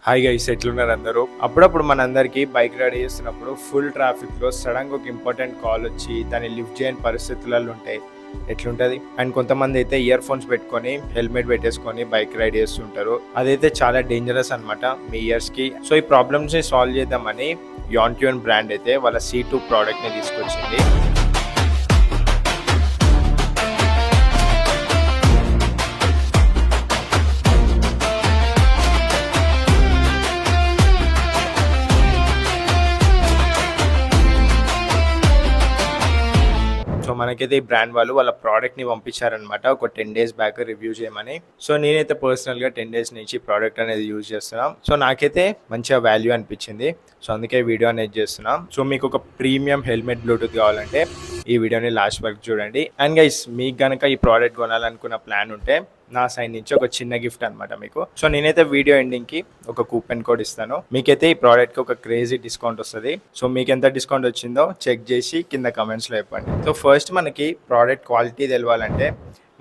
Hi guys, ఎట్లున్నారు అందరూ? అప్పుడప్పుడు మనందరికీ బైక్ రైడ్ చేస్తున్నప్పుడు ఫుల్ ట్రాఫిక్లో సడన్గా ఒక ఇంపార్టెంట్ కాల్ వచ్చి దాన్ని లిఫ్ట్ చేయని పరిస్థితులలో ఉంటాయి. ఎట్లుంటుంది? అండ్ కొంతమంది అయితే ఇయర్ ఫోన్స్ పెట్టుకొని హెల్మెట్ పెట్టేసుకొని బైక్ రైడ్ చేస్తుంటారు. అదైతే చాలా డేంజరస్ అనమాట మీ ఇయర్స్కి. సో ఈ ప్రాబ్లమ్స్ని సాల్వ్ చేద్దామని యాంట్యూన్ బ్రాండ్ అయితే వాళ్ళ C2 ప్రోడక్ట్ని తీసుకొచ్చింది. సో మనకైతే ఈ బ్రాండ్ వాళ్ళు వాళ్ళ ప్రోడక్ట్ని పంపించారనమాట ఒక 10 days బ్యాక్ రివ్యూ చేయమని. సో నేనైతే పర్సనల్గా 10 days నుంచి ప్రోడక్ట్ అనేది యూజ్ చేస్తున్నాం. సో నాకైతే మంచిగా వాల్యూ అనిపించింది. సో అందుకే వీడియో అనేది చేస్తున్నాం. సో మీకు ఒక ప్రీమియం హెల్మెట్ బ్లూటూత్ కావాలంటే ఈ వీడియోని లాస్ట్ వరకు చూడండి. అండ్ గైస్, మీకు కనుక ఈ ప్రోడక్ట్ కొనాలనుకున్న ప్లాన్ ఉంటే నా సైడ్ నుంచి ఒక చిన్న గిఫ్ట్ అనమాట మీకు. సో నేనైతే వీడియో ఎండింగ్కి ఒక కూపన్ కోడ్ ఇస్తాను. మీకైతే ఈ ప్రోడక్ట్కి ఒక క్రేజీ డిస్కౌంట్ వస్తుంది. సో మీకు ఎంత డిస్కౌంట్ వచ్చిందో చెక్ చేసి కింద కమెంట్స్లో చెప్పండి. సో ఫస్ట్ మనకి ప్రోడక్ట్ క్వాలిటీ తెలవాలంటే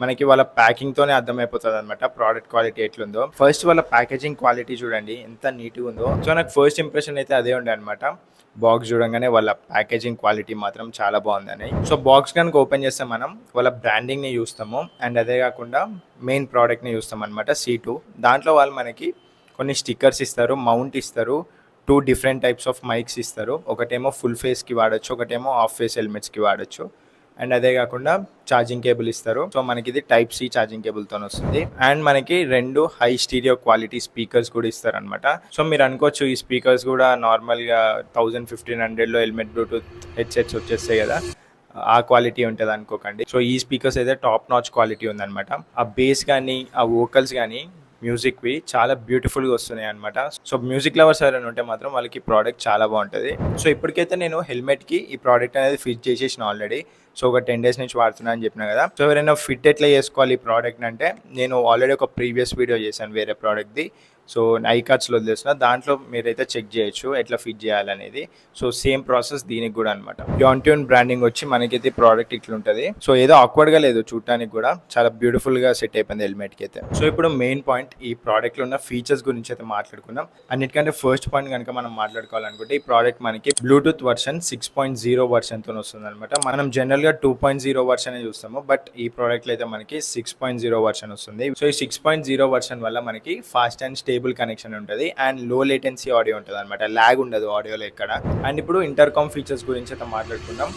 మనకి వాళ్ళ ప్యాకింగ్తోనే అర్థమైపోతుంది అనమాట ప్రోడక్ట్ క్వాలిటీ ఎట్లుందో. ఫస్ట్ వాళ్ళ ప్యాకేజింగ్ క్వాలిటీ చూడండి ఎంత నీట్గా ఉందో. సో నాకు ఫస్ట్ ఇంప్రెషన్ అయితే అదే ఉండే అనమాట. బాక్స్ చూడంగానే వాళ్ళ ప్యాకేజింగ్ క్వాలిటీ మాత్రం చాలా బాగుందని. సో బాక్స్ కనుక ఓపెన్ చేస్తే మనం వాళ్ళ బ్రాండింగ్ని చూస్తాము. అండ్ అదే కాకుండా మెయిన్ ప్రోడక్ట్ని చూస్తాం అనమాట C2. దాంట్లో వాళ్ళు మనకి కొన్ని స్టిక్కర్స్ ఇస్తారు, మౌంట్ ఇస్తారు, 2 different టైప్స్ ఆఫ్ మైక్స్ ఇస్తారు. ఒకటేమో ఫుల్ ఫేస్కి వాడచ్చు, ఒకటేమో హాఫ్ ఫేస్ హెల్మెట్స్కి వాడచ్చు. అండ్ అదే కాకుండా ఛార్జింగ్ కేబుల్ ఇస్తారు. సో మనకి ఇది టైప్ C ఛార్జింగ్ కేబుల్తో వస్తుంది. అండ్ మనకి 2 హై స్టీరియో క్వాలిటీ స్పీకర్స్ కూడా ఇస్తారు అనమాట. సో మీరు అనుకోవచ్చు ఈ స్పీకర్స్ కూడా నార్మల్గా 1000-1500లో హెల్మెట్ బ్లూటూత్ హెడ్సెట్స్ వచ్చేస్తాయి కదా, ఆ క్వాలిటీ ఉంటుంది అనుకోకండి. సో ఈ స్పీకర్స్ అయితే టాప్ నాచ్ క్వాలిటీ ఉందన్నమాట. ఆ బేస్ కానీ ఆ వోకల్స్ కానీ మ్యూజిక్వి చాలా బ్యూటిఫుల్గా వస్తున్నాయి అనమాట. సో మ్యూజిక్ లవర్స్ ఎవరైనా ఉంటే మాత్రం వాళ్ళకి ప్రోడక్ట్ చాలా బాగుంటుంది. సో ఇప్పటికైతే నేను హెల్మెట్కి ఈ ప్రోడక్ట్ అనేది ఫిట్ చేసేసిన ఆల్రెడీ. సో ఒక 10 days నుంచి వాడుతున్నా అని చెప్పిన కదా. సో ఎవరైనా ఫిట్ ఎట్లా చేసుకోవాలి ఈ ప్రోడక్ట్ అంటే నేను ఆల్రెడీ ఒక ప్రీవియస్ వీడియో చేశాను వేరే ప్రోడక్ట్ది. సో ఐకార్డ్స్లో వదిలేసిన దాంట్లో మీరైతే చెక్ చేయొచ్చు ఎట్లా ఫిట్ చేయాలనేది. సో సేమ్ ప్రాసెస్ దీనికి కూడా అనమాట. యాంట్యూన్ బ్రాండింగ్ వచ్చి మనకైతే ప్రోడక్ట్ ఇట్లుంటుంది. సో ఏదో ఆక్వర్డ్గా లేదు, చూడటానికి కూడా చాలా బ్యూటిఫుల్గా సెట్ అయిపోయింది హెల్మెట్కి అయితే. సో ఇప్పుడు మెయిన్ పాయింట్ ఈ ప్రోడక్ట్లో ఉన్న ఫీచర్స్ గురించి అయితే మాట్లాడుకుందాం. అన్నిటికంటే ఫస్ట్ పాయింట్ కనుక మనం మాట్లాడుకోవాలనుకుంటే ఈ ప్రోడక్ట్ మనకి బ్లూటూత్ వర్షన్ 6.0 వర్షన్తో వస్తుంది అనమాట. మనం జనరల్గా 2.0 వర్షన్ చూస్తాము, బట్ ఈ ప్రోడక్ట్లో అయితే మనకి 6.0 వర్షన్ వస్తుంది. సో ఈ 6.0 వర్షన్ వల్ల మనకి ఫాస్ట్ అండ్ స్టేబుల్ కనెక్షన్ ఉంటుంది అండ్ లో లేటెన్సీ ఆడియో ఉంటుంది అనమాట. ల్యాగ్ ఉండదు ఆడియోలో ఎక్కడ. అండ్ ఇప్పుడు ఇంటర్కామ్ ఫీచర్స్ గురించి అయితే మాట్లాడుకుందాం.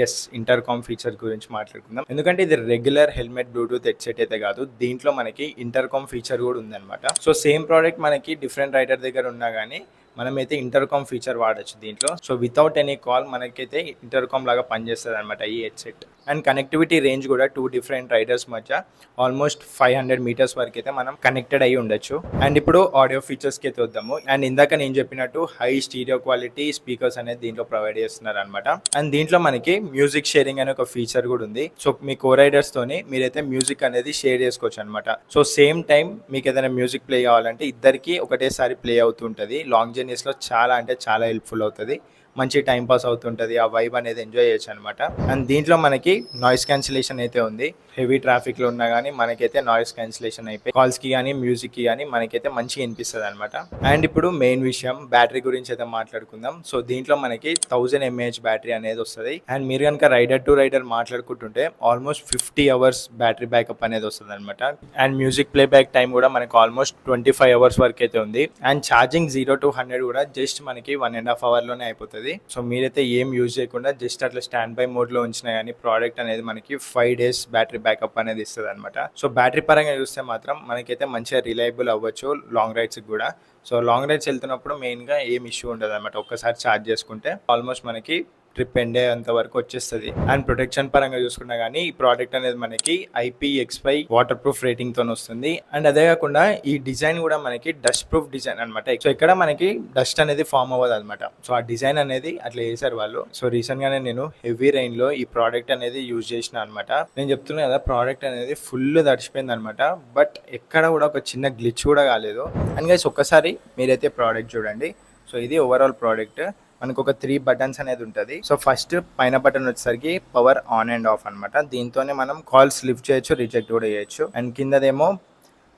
ఎస్, ఇంటర్కామ్ ఫీచర్స్ గురించి మాట్లాడుకుందాం. ఎందుకంటే ఇది రెగ్యులర్ హెల్మెట్ బ్లూటూత్ హెడ్సెట్ అయితే కాదు, దీంట్లో మనకి ఇంటర్కామ్ ఫీచర్ కూడా ఉందన్నమాట. సో సేమ్ ప్రోడక్ట్ మనకి డిఫరెంట్ రైడర్ దగ్గర ఉన్నా కానీ మనమైతే ఇంటర్కామ్ ఫీచర్ వాడచ్చు దీంట్లో. సో వితౌట్ ఎనీ కాల్ మనకైతే ఇంటర్కామ్ లాగా పనిచేస్తుంది అనమాట ఈ హెడ్సెట్. అండ్ కనెక్టివిటీ రేంజ్ కూడా 2 different రైడర్స్ మధ్య ఆల్మోస్ట్ 500 meters వరకు అయితే మనం కనెక్టెడ్ అయ్యి ఉండొచ్చు. అండ్ ఇప్పుడు ఆడియో ఫీచర్స్కి అయితే వద్దాము. అండ్ ఇందాక నేను చెప్పినట్టు హై స్టీరియో క్వాలిటీ స్పీకర్స్ అనేది దీంట్లో ప్రొవైడ్ చేస్తున్నారు అనమాట. అండ్ దీంట్లో మనకి మ్యూజిక్ షేరింగ్ అనే ఒక ఫీచర్ కూడా ఉంది. సో మీ కో రైడర్స్ తోని మీరైతే మ్యూజిక్ అనేది షేర్ చేసుకోవచ్చు అనమాట. సో సేమ్ టైం మీకు ఏదైనా మ్యూజిక్ ప్లే కావాలంటే ఇద్దరికి ఒకటేసారి ప్లే అవుతుంటుంది. లాంగ్ జర్నీస్లో చాలా అంటే చాలా హెల్ప్ఫుల్ అవుతుంది. మంచి టైం పాస్ అవుతుంటుంది, ఆ వైబ్ అనేది ఎంజాయ్ చేయొచ్చు అనమాట. అండ్ దీంట్లో మనకి నాయిస్ క్యాన్సిలేషన్ అయితే ఉంది. హెవీ ట్రాఫిక్లో ఉన్నా కానీ మనకైతే నాయిస్ క్యాన్సిలేషన్ అయిపోయి కాల్స్కి కానీ మ్యూజిక్కి కానీ మనకైతే మంచిగా వినిపిస్తుంది అనమాట. అండ్ ఇప్పుడు మెయిన్ విషయం బ్యాటరీ గురించి అయితే మాట్లాడుకుందాం. సో దీంట్లో మనకి 1000 mAh బ్యాటరీ అనేది వస్తుంది. అండ్ మీరు కనుక రైడర్ టు రైడర్ మాట్లాడుకుంటుంటే ఆల్మోస్ట్ 50 hours బ్యాటరీ బ్యాకప్ అనేది వస్తుంది అనమాట. And music play back time కూడా మనకి ఆల్మోస్ట్ 25 hours వరకు అయితే ఉంది. అండ్ ఛార్జింగ్ 0 to 100 కూడా జస్ట్ మనకి 1.5 hourలోనే అయిపోతుంది. సో మీరైతే ఏం యూజ్ చేయకుండా జస్ట్ అట్లా స్టాండ్ బై మోడ్లో ఉంచినా కానీ ప్రోడక్ట్ అనేది మనకి 5 days బ్యాటరీ బ్యాకప్ అనేది ఇస్తుంది అనమాట. సో బ్యాటరీ పరంగా చూస్తే మాత్రం మనకైతే మంచిగా రిలయబుల్ అవ్వచ్చు లాంగ్ రైడ్స్కి కూడా. సో లాంగ్ రైడ్స్ వెళ్తున్నప్పుడు మెయిన్గా ఏం ఇష్యూ ఉండదు అనమాట. ఒక్కసారి ఛార్జ్ చేసుకుంటే ఆల్మోస్ట్ మనకి ట్రిప్ ఎండ్ అయ్యేంత వరకు వచ్చేస్తుంది. అండ్ ప్రొటెక్షన్ పరంగా చూసుకున్నా కానీ ఈ ప్రోడక్ట్ అనేది మనకి IP-X5 వాటర్ ప్రూఫ్ రేటింగ్ తో వస్తుంది. అండ్ అదే కాకుండా ఈ డిజైన్ కూడా మనకి డస్ట్ ప్రూఫ్ డిజైన్ అనమాట. సో ఇక్కడ మనకి డస్ట్ అనేది ఫామ్ అవ్వదు అనమాట. సో ఆ డిజైన్ అనేది అట్లా చేశారు వాళ్ళు. సో రీసెంట్ గానే నేను హెవీ రైన్ లో ఈ ప్రోడక్ట్ అనేది యూజ్ చేసిన అనమాట. నేను చెప్తున్నా కదా ప్రోడక్ట్ అనేది ఫుల్ తడిచిపోయింది అనమాట, బట్ ఎక్కడ కూడా ఒక చిన్న గ్లిచ్ కూడా కాలేదు. అండ్ గైస్ ఒక్కసారి మీరైతే ప్రోడక్ట్ చూడండి. సో ఇది ఓవరాల్ ప్రోడక్ట్. మనకు ఒక 3 buttons అనేది ఉంటుంది. సో ఫస్ట్ పైన బటన్ వచ్చేసరికి పవర్ ఆన్ అండ్ ఆఫ్ అనమాట. దీంతోనే మనం కాల్స్ లిఫ్ట్ చేయొచ్చు, రిజెక్ట్ కూడా చేయొచ్చు. అండ్ కిందదేమో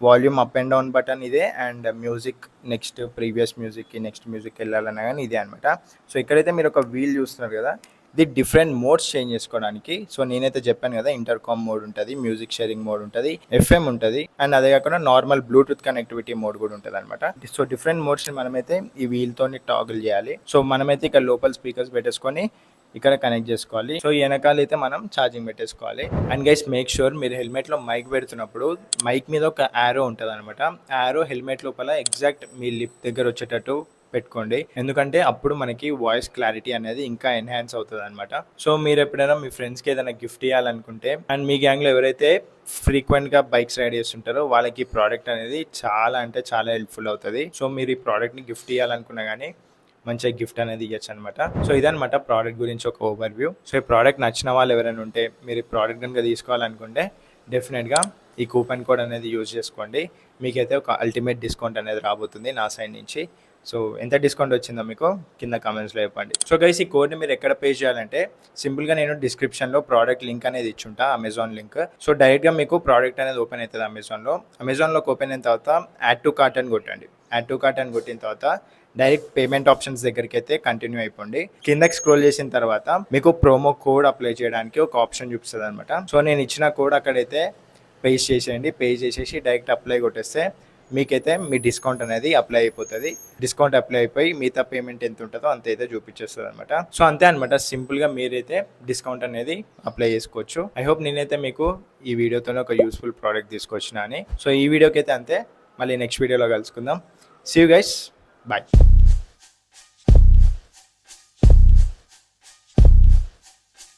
volume up and down button ఇదే, అండ్ మ్యూజిక్ నెక్స్ట్ ప్రీవియస్ మ్యూజిక్కి నెక్స్ట్ మ్యూజిక్ వెళ్ళాలన్నా కానీ ఇదే అనమాట. సో ఇక్కడైతే మీరు ఒక వీల్ చూస్తున్నారు కదా, ఇది డిఫరెంట్ మోడ్స్ చేంజ్ చేసుకోవడానికి. సో నేనైతే చెప్పాను కదా, ఇంటర్కామ్ మోడ్ ఉంటుంది, మ్యూజిక్ షేరింగ్ మోడ్ ఉంటుంది, ఎఫ్ఎం ఉంటుంది, అండ్ అదే కాకుండా నార్మల్ బ్లూటూత్ కనెక్టివిటీ మోడ్ కూడా ఉంటుంది అనమాట. సో డిఫరెంట్ మోడ్స్ని మనమైతే ఈ వీల్తోని టాగుల్ చేయాలి. సో మనమైతే ఇక్కడ లోపల స్పీకర్స్ పెట్టేసుకొని ఇక్కడ కనెక్ట్ చేసుకోవాలి. సో వెనకాల అయితే మనం ఛార్జింగ్ పెట్టేసుకోవాలి. అండ్ గైస్ మేక్ షూర్ మీరు హెల్మెట్లో మైక్ పెడుతున్నప్పుడు మైక్ మీద ఒక యారో ఉంటుంది అనమాట. యారో హెల్మెట్ లోపల ఎగ్జాక్ట్ మీ లిప్ దగ్గర వచ్చేటట్టు పెట్టుకోండి, ఎందుకంటే అప్పుడు మనకి వాయిస్ క్లారిటీ అనేది ఇంకా ఎన్హాన్స్ అవుతుంది అనమాట. సో మీరు ఎప్పుడైనా మీ ఫ్రెండ్స్కి ఏదైనా గిఫ్ట్ ఇవ్వాలనుకుంటే, అండ్ మీ గ్యాంగ్లో ఎవరైతే ఫ్రీక్వెంట్గా బైక్స్ రైడ్ చేస్తుంటారో వాళ్ళకి ఈ ప్రోడక్ట్ అనేది చాలా అంటే చాలా హెల్ప్ఫుల్ అవుతుంది. సో మీరు ఈ ప్రోడక్ట్ని గిఫ్ట్ ఇవ్వాలనుకున్నా కానీ మంచిగా గిఫ్ట్ అనేది ఇవ్వచ్చు అనమాట. సో ఇదనమాట ప్రోడక్ట్ గురించి ఒక ఓవర్వ్యూ. సో ఈ ప్రోడక్ట్ నచ్చిన వాళ్ళు ఎవరైనా ఉంటే, మీరు ఈ ప్రోడక్ట్ కనుక తీసుకోవాలనుకుంటే డెఫినెట్గా ఈ కూపన్ కోడ్ అనేది యూజ్ చేసుకోండి. మీకైతే ఒక అల్టిమేట్ డిస్కౌంట్ అనేది రాబోతుంది నా సైడ్ నుంచి. సో ఎంత డిస్కౌంట్ వచ్చిందో మీకు కింద కామెంట్స్లో చెప్పండి. సో గైస్ ఈ కోడ్ని మీరు ఎక్కడ పే చేయాలంటే సింపుల్గా నేను డిస్క్రిప్షన్లో ప్రోడక్ట్ లింక్ అనేది ఇచ్చుంటా, అమెజాన్ లింక్. సో డైరెక్ట్గా మీకు ప్రోడక్ట్ అనేది ఓపెన్ అవుతుంది అమెజాన్లోకి ఓపెన్ అయిన తర్వాత యాడ్ టు కార్ట్ అని కొట్టండి. యాడ్ టు కార్ట్ అని కొట్టిన తర్వాత డైరెక్ట్ పేమెంట్ ఆప్షన్స్ దగ్గరికి అయితే కంటిన్యూ అయిపోండి. కిందకి స్క్రోల్ చేసిన తర్వాత మీకు ప్రోమో కోడ్ అప్లై చేయడానికి ఒక ఆప్షన్ చూపిస్తుంది అనమాట. సో నేను ఇచ్చిన కోడ్ అక్కడైతే పేస్ట్ చేసేయండి. పే చేసేసి డైరెక్ట్ అప్లై కొట్టేస్తే మీకైతే మీ డిస్కౌంట్ అనేది అప్లై అయిపోతుంది. డిస్కౌంట్ అప్లై అయిపోయి మిగతా పేమెంట్ ఎంత ఉంటుందో అంత అయితే చూపించేస్తుంది అనమాట. సో అంతే అనమాట, సింపుల్గా మీరైతే డిస్కౌంట్ అనేది అప్లై చేసుకోవచ్చు. ఐ హోప్ నేనైతే మీకు ఈ వీడియోతోనే ఒక యూస్ఫుల్ ప్రోడక్ట్ తీసుకొచ్చినా అని. సో ఈ వీడియోకి అయితే అంతే, మళ్ళీ నెక్స్ట్ వీడియోలో కలుసుకుందాం. See you guys, bye.